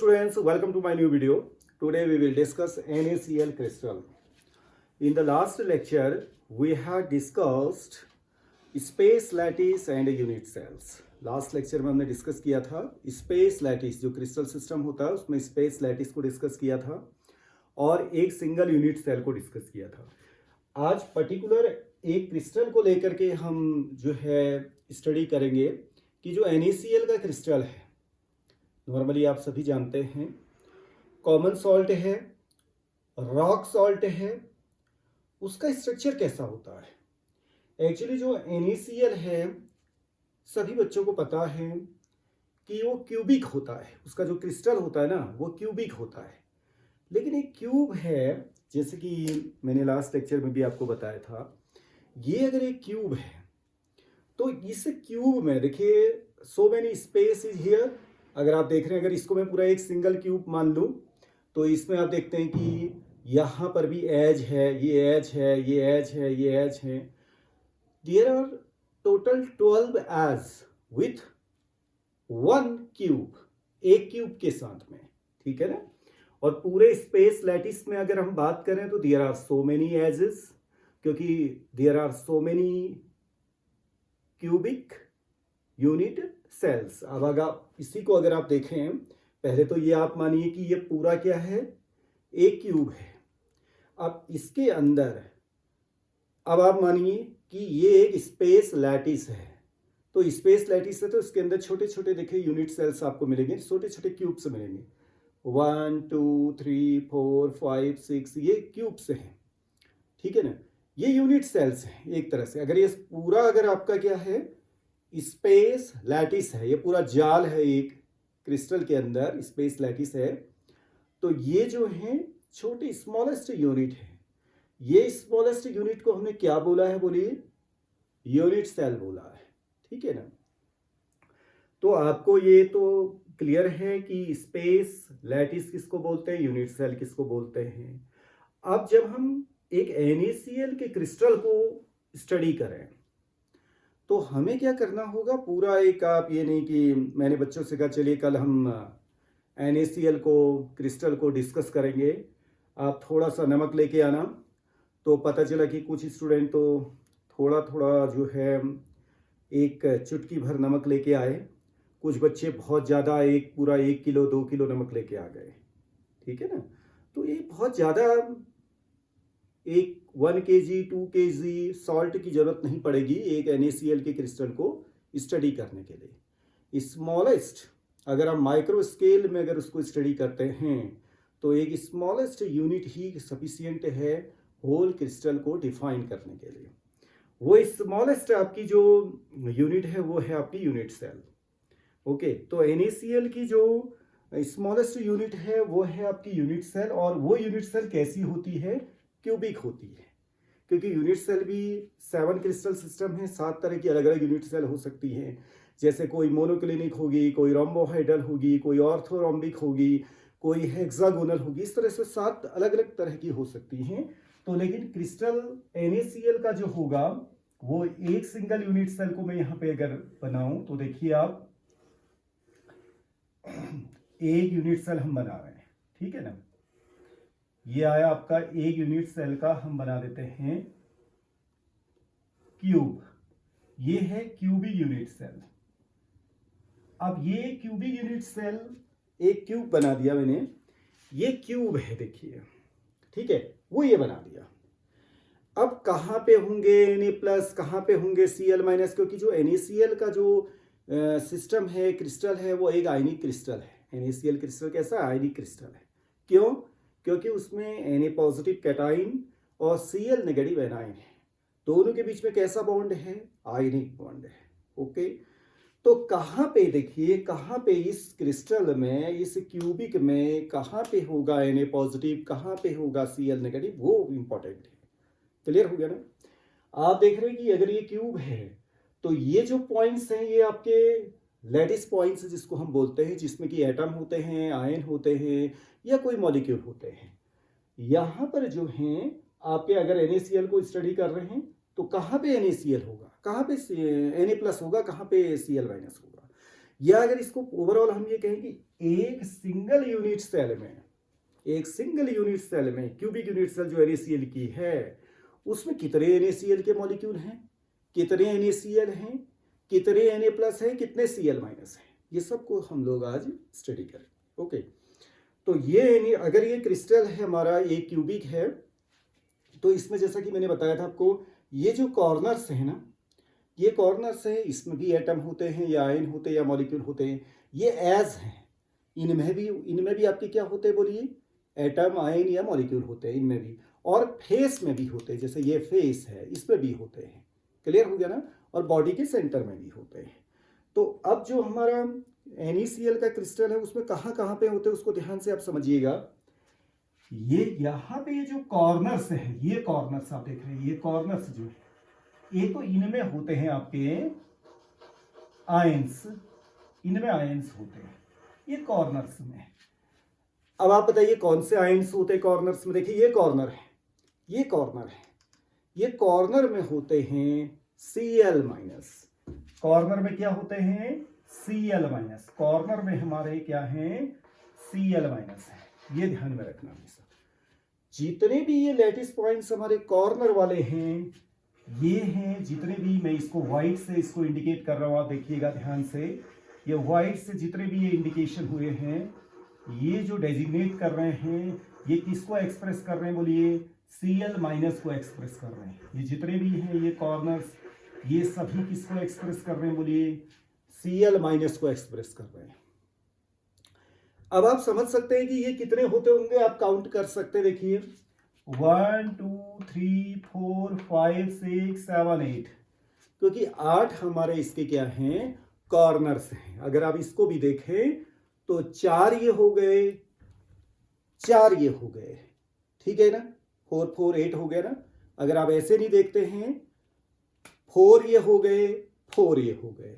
students, welcome to my new video. Today we will discuss NaCl crystal. In the last lecture, we had discussed space lattice and unit cells. Last lecture में हमने discuss किया था space lattice, जो crystal system होता है उसमें space lattice को discuss किया था और एक सिंगल यूनिट सेल को डिस्कस किया था. आज पर्टिकुलर एक क्रिस्टल को लेकर के हम जो है स्टडी करेंगे कि जो NaCl का क्रिस्टल है, नॉर्मली आप सभी जानते हैं कॉमन सॉल्ट है, रॉक सॉल्ट है, उसका स्ट्रक्चर कैसा होता है. एक्चुअली जो NaCl है सभी बच्चों को पता है कि वो क्यूबिक होता है, उसका जो क्रिस्टल होता है ना वो क्यूबिक होता है. लेकिन एक क्यूब है, जैसे कि मैंने लास्ट लेक्चर में भी आपको बताया था, ये अगर एक क्यूब है तो इस क्यूब में देखिए so many space is here. अगर आप देख रहे हैं, अगर इसको मैं पूरा एक सिंगल क्यूब मान लूँ तो इसमें आप देखते हैं कि यहाँ पर भी एज है, ये एज है, ये एज है, ये एज है. There are total 12 edge with one cube, एक क्यूब के साथ में, ठीक है ना. और पूरे स्पेस लैटिस में अगर हम बात करें तो there are so many edges, क्योंकि there are so many cubic unit cells. अब अगर इसी को अगर आप देखें, पहले तो ये आप मानिए कि ये पूरा क्या है, एक क्यूब है. अब इसके अंदर अब आप मानिए कि ये एक स्पेस लैटिस है. तो स्पेस लैटिस है तो इसके अंदर छोटे छोटे देखिए यूनिट सेल्स आपको मिलेंगे, छोटे छोटे क्यूब्स मिलेंगे. 1 2 3 4 5 6 ये क्यूब्स हैं, ठीक है ना. ये यूनिट सेल्स हैं एक तरह से. अगर ये पूरा अगर आपका क्या है स्पेस लैटिस है, ये पूरा जाल है एक क्रिस्टल के अंदर स्पेस लैटिस है, तो ये जो है छोटे स्मॉलेस्ट यूनिट है. ये स्मॉलेस्ट यूनिट को हमने क्या बोला है, बोलिए यूनिट सेल बोला है, ठीक है ना. तो आपको ये तो क्लियर है कि स्पेस लैटिस किसको बोलते हैं, यूनिट सेल किसको बोलते हैं. अब जब हम एक NaCl के क्रिस्टल को स्टडी करें तो हमें क्या करना होगा, पूरा एक आप ये नहीं कि मैंने बच्चों से कहा चलिए कल हम NaCl को क्रिस्टल को डिस्कस करेंगे, आप थोड़ा सा नमक लेके आना. तो पता चला कि कुछ स्टूडेंट तो थोड़ा थोड़ा जो है एक चुटकी भर नमक लेके आए, कुछ बच्चे बहुत ज़्यादा एक पूरा 1 किलो 2 किलो नमक लेके आ गए, ठीक है ना. तो ये बहुत ज़्यादा एक 1 kg 2 kg सॉल्ट की ज़रूरत नहीं पड़ेगी एक NaCl के क्रिस्टल को स्टडी करने के लिए. स्मॉलेस्ट अगर हम माइक्रो स्केल में अगर उसको स्टडी करते हैं तो एक स्मॉलेस्ट यूनिट ही सफिशियंट है होल क्रिस्टल को डिफाइन करने के लिए. वो स्मॉलेस्ट आपकी जो यूनिट है वो है आपकी यूनिट सेल. ओके, तो NaCl की जो स्मॉलेस्ट यूनिट है वो है आपकी यूनिट सेल. और वो यूनिट सेल कैसी होती है, क्यूबिक होती है, क्योंकि यूनिट सेल भी 7 क्रिस्टल सिस्टम है, 7 तरह की अलग अलग यूनिट सेल हो सकती हैं. जैसे कोई मोनोक्लिनिक होगी, कोई रोम्बोहाइड्रल होगी, कोई ऑर्थोरोम्बिक होगी, कोई हेक्सागोनल होगी. इस तरह से 7 अलग अलग तरह की हो सकती हैं. तो लेकिन क्रिस्टल NaCl का जो होगा वो एक सिंगल यूनिट सेल को मैं यहाँ पे अगर बनाऊं तो देखिए आप एक यूनिट सेल हम बना रहे हैं, ठीक है ना. ये आया आपका एक यूनिट सेल का, हम बना देते हैं क्यूब. ये है क्यूबिक यूनिट सेल. अब ये क्यूबिक यूनिट सेल एक क्यूब बना दिया मैंने, ये क्यूब है देखिए, ठीक है, वो ये बना दिया. अब कहाँ पे होंगे Na+, कहाँ पे होंगे Cl-, क्योंकि जो NaCl का जो सिस्टम है क्रिस्टल है वो एक आयनिक क्रिस्टल है. NaCl क्रिस्टल कैसा आयनिक क्रिस्टल है. क्यों, क्योंकि उसमें Na पॉजिटिव कैटाइन और Cl नेगेटिव एनाइन है. दोनों के बीच में कैसा बॉन्ड है, आयनिक बॉन्ड है. ओके, तो कहाँ पे देखिए, कहाँ पे इस क्रिस्टल में, इस क्यूबिक में कहाँ पे होगा Na पॉजिटिव, कहाँ पे होगा Cl नेगेटिव, वो इंपॉर्टेंट है. क्लियर हो गया ना. आप देख रहे हैं कि अगर ये क्यूब है तो ये जो पॉइंट्स हैं ये आपके लैटिस पॉइंट्स जिसको हम बोलते हैं, जिसमें कि एटम होते हैं, आयन होते हैं या कोई मॉलिक्यूल होते हैं. यहाँ पर जो हैं आपके अगर NaCl को स्टडी कर रहे हैं तो कहाँ पे NaCl होगा, कहाँ पे Na+ होगा, कहाँ पे Cl- होगा. या अगर इसको ओवरऑल हम ये कहें कि एक सिंगल यूनिट सेल में क्यूबिक यूनिट सेल जो NaCl की है उसमें कितने NaCl के मॉलिक्यूल हैं, कितने NaCl हैं, कितने Na+ हैं, कितने Cl- हैं, ये सब को हम लोग आज स्टडी करें। ओके, तो ये अगर ये क्रिस्टल है हमारा, एक क्यूबिक है, तो इसमें जैसा कि मैंने बताया था आपको, ये जो कॉर्नर्स है ना, ये कॉर्नर्स है, इसमें भी एटम होते हैं या आयन होते हैं या मॉलिक्यूल होते हैं। ये एज हैं, इनमें भी आपके क्या होते हैं बोलिए, एटम, आयन या मॉलिक्यूल होते हैं इनमें भी, और फेस में भी होते हैं, जैसे ये फेस है इसमें भी होते हैं। क्लियर हो गया ना, और बॉडी के सेंटर में भी होते हैं। तो अब जो हमारा NaCl का क्रिस्टल है उसमें कहाँ कहाँ पे होते हैं उसको ध्यान से आप समझिएगा। ये यहाँ पे ये जो कॉर्नर्स है, ये कॉर्नर्स आप देख रहे हैं, ये कॉर्नर्स जो ये तो इनमें होते हैं आपके आयंस, इनमें आयंस होते हैं ये कॉर्नर्स में। अब आप बताइए कौन से आयंस होते हैं कॉर्नर्स में। देखिए ये कॉर्नर है, ये कॉर्नर है, ये कॉर्नर में होते हैं Cl-। कॉर्नर में क्या होते हैं, Cl-। कॉर्नर में हमारे क्या हैं, Cl- है। ये ध्यान में रखना हमेशा। जितने भी ये लैटिस पॉइंट्स हमारे कॉर्नर वाले हैं, ये हैं जितने भी, मैं इसको व्हाइट से इसको इंडिकेट कर रहा हूं, आप देखिएगा ध्यान से, ये व्हाइट से जितने भी ये इंडिकेशन हुए हैं, ये जो डेजिग्नेट कर रहे हैं, ये किसको एक्सप्रेस कर रहे हैं बोलिए, Cl- को एक्सप्रेस कर रहे हैं। ये जितने भी हैं ये कॉर्नर्स, ये सभी किसको एक्सप्रेस कर रहे हैं बोलिए, Cl- को एक्सप्रेस कर रहे हैं। अब आप समझ सकते हैं कि ये कितने होते होंगे, आप काउंट कर सकते हैं। देखिए 1 2 3 4 5 6 7 8, क्योंकि 8 हमारे इसके क्या हैं, कॉर्नर्स हैं। अगर आप इसको भी देखें तो 4 ये हो गए, 4 ये हो गए, ठीक है ना, 4 4 8 हो गया ना। अगर आप ऐसे नहीं देखते हैं, 4 ये हो गए, 4 ये हो गए।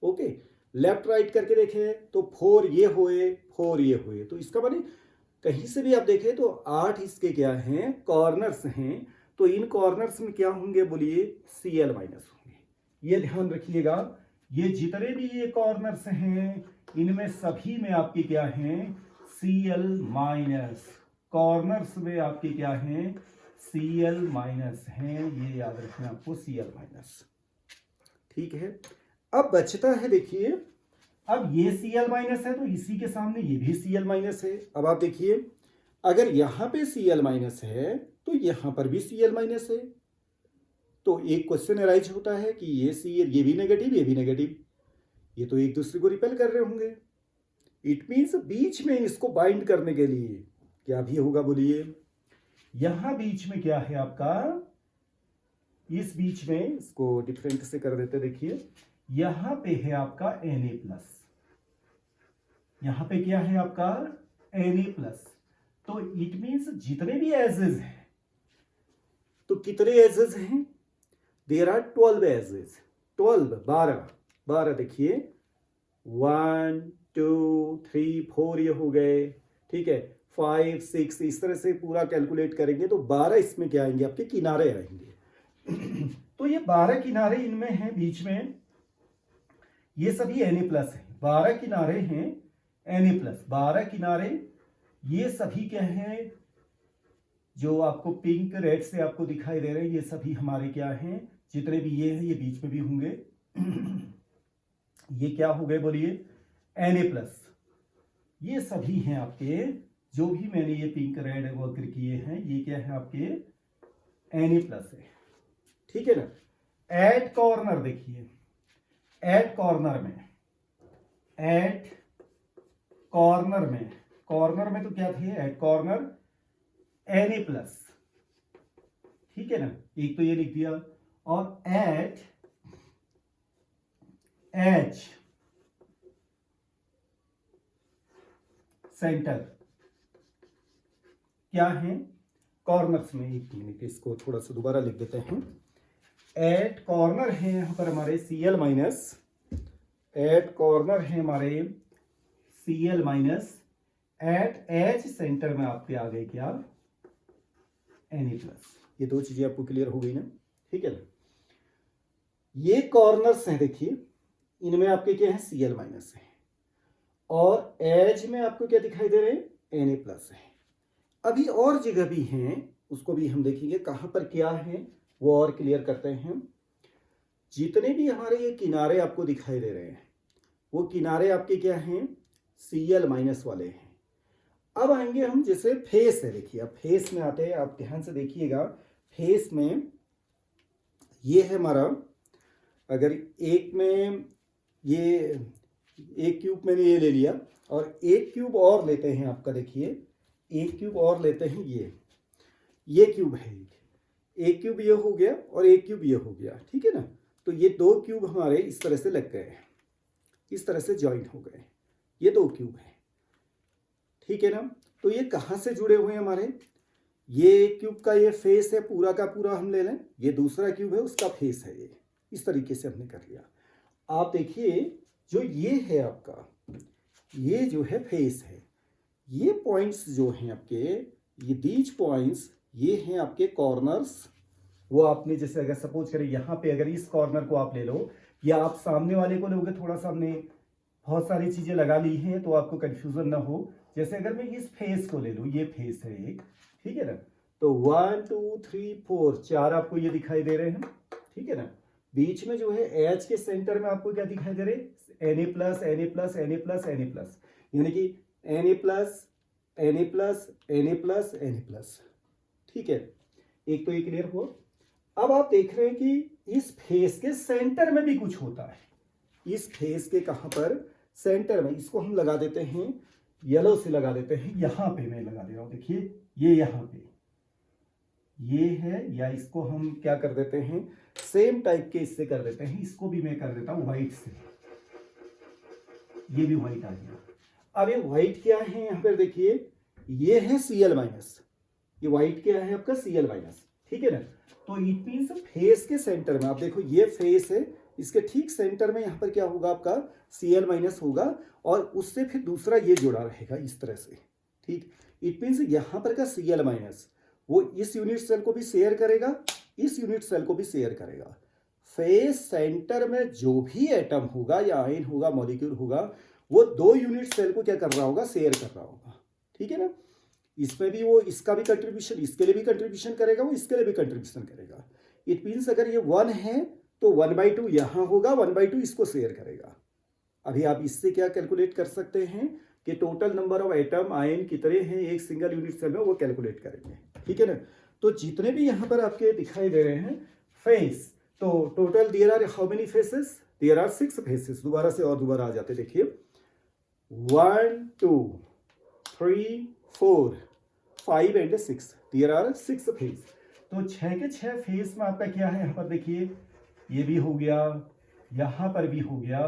ओके, लेफ्ट राइट करके देखें तो 4 ये हुए, 4 ये हुए। तो इसका माने कहीं से भी आप देखें तो 8 इसके क्या हैं, कॉर्नर्स हैं। तो इन कॉर्नर्स में क्या होंगे बोलिए, Cl- होंगे। ये ध्यान रखिएगा, ये जितने भी ये कॉर्नर्स हैं इनमें सभी में आपके क्या हैं, Cl-। कॉर्नर्स में आपके क्या हैं, Cl- हैं। ये याद रखना आपको, Cl-। ठीक है, अब बचता है, देखिए अब ये Cl- है तो इसी के सामने ये भी Cl- है। अब आप देखिए अगर यहां पे Cl- है तो यहां पर भी Cl- है। तो एक क्वेश्चन अराइज होता है कि ये Cl, ये भी नेगेटिव, ये भी नेगेटिव, ये तो एक दूसरे को रिपेल कर रहे होंगे। इट मीन्स बीच में इसको बाइंड करने के लिए क्या भी होगा बोलिए, यहां बीच में क्या है आपका, इस बीच में इसको डिफरेंट से कर देते, देखिए यहां पे है आपका Na+, यहां पे क्या है आपका Na+। तो इट मीन्स जितने भी एजेस हैं, तो कितने एजेस हैं, देयर आर 12 एजेस, 12 देखिए 1 2 3 4 ये हो गए, ठीक है, 5 6, इस तरह से पूरा कैलकुलेट करेंगे तो 12 इसमें क्या आएंगे, आपके किनारे आएंगे। तो ये 12 किनारे इनमें हैं, बीच में ये सभी Na+ है, 12 किनारे हैं Na+, 12 किनारे ये सभी क्या हैं, जो आपको पिंक रेड से आपको दिखाई दे रहे हैं, ये सभी हमारे क्या हैं, जितने भी ये हैं ये बीच में भी होंगे। ये क्या हो गए बोलिए, Na+। ये सभी हैं आपके, जो भी मैंने ये पिंक रेड वगैरह किए हैं, ये क्या है आपके Na+ है, ठीक है ना। एट कॉर्नर देखिए, एट कॉर्नर में, एट कॉर्नर में तो क्या थे, एट कॉर्नर Na+, ठीक है ना, एक तो ये लिख दिया। और एट H सेंटर क्या है, कॉर्नर्स में। एक मिनट, इसको थोड़ा सा दोबारा लिख देते हैं। एट कॉर्नर है यहां पर हमारे Cl-, एट कॉर्नर है हमारे Cl-, एट H सेंटर में आपके आ गए क्या, Na+। ये दो चीजें आपको क्लियर हो गई ना, ठीक है ना। ये कॉर्नर्स हैं, देखिए इनमें आपके क्या है, Cl- है। और एज में आपको क्या दिखाई दे रहे हैं, Na+ है। अभी और जगह भी हैं, उसको भी हम देखेंगे कहाँ पर क्या है, वो और क्लियर करते हैं। जितने भी हमारे ये किनारे आपको दिखाई दे रहे हैं, वो किनारे आपके क्या हैं, Cl- वाले हैं। अब आएंगे हम, जैसे फेस है, देखिए अब फेस में आते हैं, आप ध्यान से देखिएगा। फेस में ये है हमारा, अगर एक में ये एक क्यूब मैंने ये ले लिया और एक क्यूब और लेते हैं आपका, देखिए एक क्यूब और लेते हैं, ये क्यूब है, एक क्यूब ये हो गया और एक क्यूब ये हो गया, ठीक है ना। तो ये दो क्यूब हमारे इस तरह से लग गए, इस तरह से जॉइंट हो गए, ये दो क्यूब है, ठीक है ना। तो ये कहाँ से जुड़े हुए हैं हमारे, ये क्यूब का ये फेस है पूरा का पूरा, हम ले लें, ये दूसरा क्यूब है उसका फेस है ये, इस तरीके से हमने कर लिया। आप देखिए जो ये है आपका, ये जो है फेस है, ये पॉइंट्स जो हैं आपके, ये दीज पॉइंट्स, ये हैं आपके कॉर्नर्स। वो आपने जैसे अगर सपोज करें यहाँ पे, अगर इस कॉर्नर को आप ले लो या आप सामने वाले को लोगे, थोड़ा सा हमने बहुत सारी चीज़ें लगा ली हैं तो आपको कन्फ्यूज़न ना हो। जैसे अगर मैं इस फेस को ले लूँ, ये फेस है एक, ठीक है ना, तो 1 2 3 4 4 आपको ये दिखाई दे रहे हैं, ठीक है ना। बीच में जो है एच के सेंटर में आपको क्या दिखाई दे रहे हैं, Na+, Na+, Na+, Na+, यानी कि Na+, ठीक है। एक तो ये क्लियर हुआ। अब आप देख रहे हैं कि इस फेस के सेंटर में भी कुछ होता है, इस फेस के कहाँ पर, सेंटर में। इसको हम लगा देते हैं, येलो से लगा देते हैं, यहाँ पे मैं लगा दे रहा हूँ, देखिए ये यहाँ पे ये है, या इसको हम क्या कर देते हैं, सेम टाइप के इससे कर देते हैं, इसको भी मैं कर देता हूँ व्हाइट से, ये भी व्हाइट आ गया। अब ये व्हाइट क्या है यहाँ पर देखिए, ये है Cl-, ये व्हाइट क्या है आपका Cl-, ठीक है ना। तो इट मीन्स फेस के सेंटर में आप देखो, ये फेस है, इसके ठीक सेंटर में यहाँ पर क्या होगा आपका Cl- होगा, और उससे फिर दूसरा ये जुड़ा रहेगा इस तरह से, ठीक। इट मीन्स यहाँ पर का Cl- वो इस यूनिट सेल को भी शेयर करेगा, इस यूनिट सेल को भी शेयर करेगा। फेस सेंटर में जो भी एटम होगा या आयन होगा, मॉलिक्यूल होगा, वो दो यूनिट सेल को क्या कर रहा होगा, शेयर कर रहा होगा, ठीक है ना। इसमें भी वो इसका भी कंट्रीब्यूशन, इसके लिए भी कंट्रीब्यूशन करेगा, वो इसके लिए भी कंट्रीब्यूशन करेगा। इट मीन्स अगर ये 1 है तो 1/2 यहाँ होगा, 1/2 इसको शेयर करेगा। अभी आप इससे क्या कैलकुलेट कर सकते हैं कि total number of atom ion कितने हैं एक सिंगल यूनिट सेल में, वो कैलकुलेट करेंगे, ठीक है ना। तो जितने भी यहाँ पर आपके दिखाई दे रहे हैं फेस, तो total there are how many faces, there are 6 faces. दोबारा से और दोबारा आ जाते, देखिए 1 2 3 4 5 एंड 6, देयर आर 6 फेस। तो 6 के 6 फेस में आपका क्या है, यहाँ पर देखिए ये भी हो गया, यहाँ पर भी हो गया,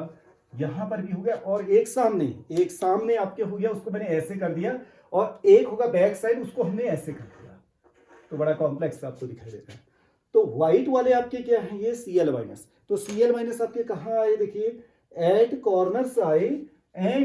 यहाँ पर भी हो गया, और एक सामने आपके हो गया, उसको मैंने ऐसे कर दिया, और एक होगा बैक साइड, उसको हमने ऐसे कर दिया, तो बड़ा कॉम्प्लेक्स आपको दिखाई देता है। तो व्हाइट वाले आपके क्या है, ये Cl-, तो Cl- आपके कहाँ आए, देखिए एट कॉर्नर्स आए, एंड